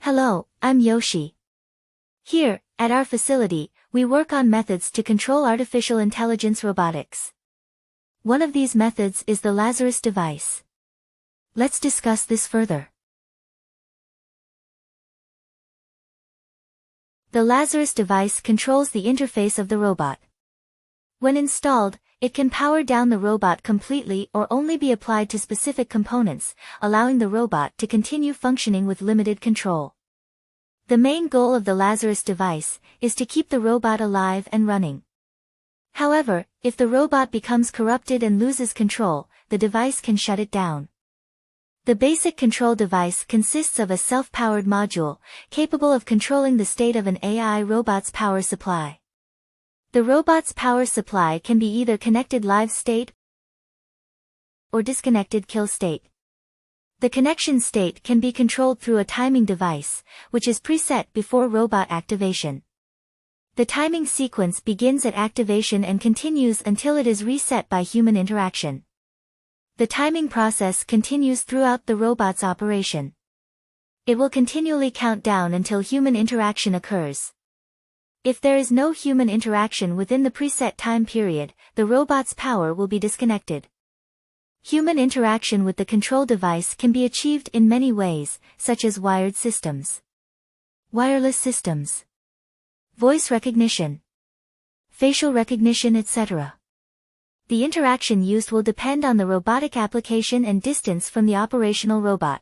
Hello, I'm Yoshi. Here, at our facility, we work on methods to control artificial intelligence robotics. One of these methods is the Lazarus device. Let's discuss this further. The Lazarus device controls the interface of the robot. When installed, it can power down the robot completely or only be applied to specific components, allowing the robot to continue functioning with limited control. The main goal of the Lazarus device is to keep the robot alive and running. However, if the robot becomes corrupted and loses control, the device can shut it down. The basic control device consists of a self-powered module, capable of controlling the state of an AI robot's power supply. The robot's power supply can be either connected live state or disconnected kill state. The connection state can be controlled through a timing device, which is preset before robot activation. The timing sequence begins at activation and continues until it is reset by human interaction. The timing process continues throughout the robot's operation. It will continually count down until human interaction occurs. If there is no human interaction within the preset time period, the robot's power will be disconnected. Human interaction with the control device can be achieved in many ways, such as wired systems, wireless systems, voice recognition, facial recognition, etc. The interaction used will depend on the robotic application and distance from the operational robot.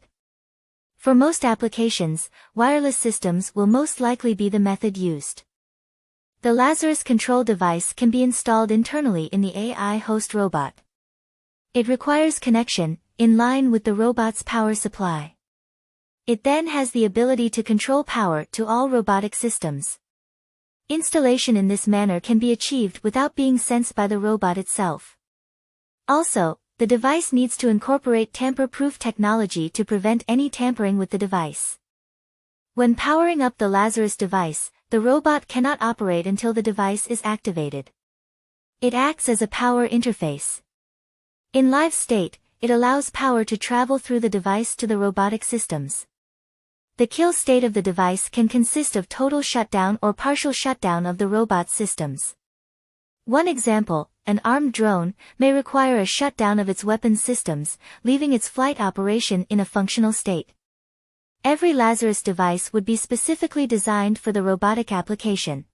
For most applications, wireless systems will most likely be the method used. The Lazarus control device can be installed internally in the AI host robot. It requires connection, in line with the robot's power supply. It then has the ability to control power to all robotic systems. Installation in this manner can be achieved without being sensed by the robot itself. Also, the device needs to incorporate tamper-proof technology to prevent any tampering with the device. When powering up the Lazarus device, the robot cannot operate until the device is activated. It acts as a power interface. In live state, it allows power to travel through the device to the robotic systems. The kill state of the device can consist of total shutdown or partial shutdown of the robot's systems. One example, an armed drone, may require a shutdown of its weapons systems, leaving its flight operation in a functional state. Every Lazarus device would be specifically designed for the robotic application.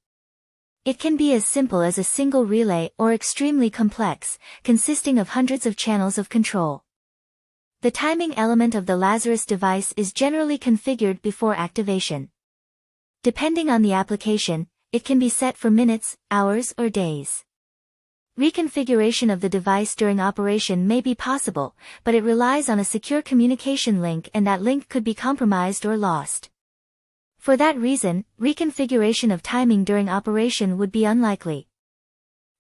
It can be as simple as a single relay or extremely complex, consisting of hundreds of channels of control. The timing element of the Lazarus device is generally configured before activation. Depending on the application, it can be set for minutes, hours, or days. Reconfiguration of the device during operation may be possible, but it relies on a secure communication link, and that link could be compromised or lost. For that reason, reconfiguration of timing during operation would be unlikely.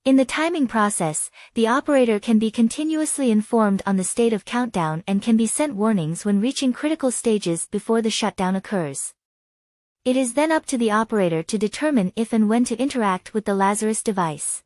In the timing process, the operator can be continuously informed on the state of countdown and can be sent warnings when reaching critical stages before the shutdown occurs. It is then up to the operator to determine if and when to interact with the Lazarus device.